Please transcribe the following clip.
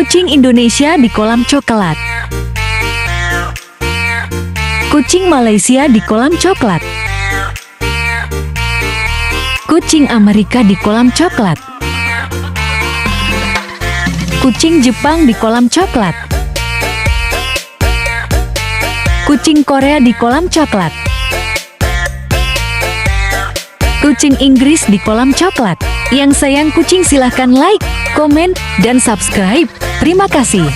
Kucing Indonesia di kolam coklat. Kucing Malaysia di kolam coklat. Kucing Amerika di kolam coklat. Kucing Jepang di kolam coklat. Kucing Korea di kolam coklat. Kucing Inggris di kolam coklat. Yang sayang kucing silahkan like, komen, dan subscribe. Terima kasih.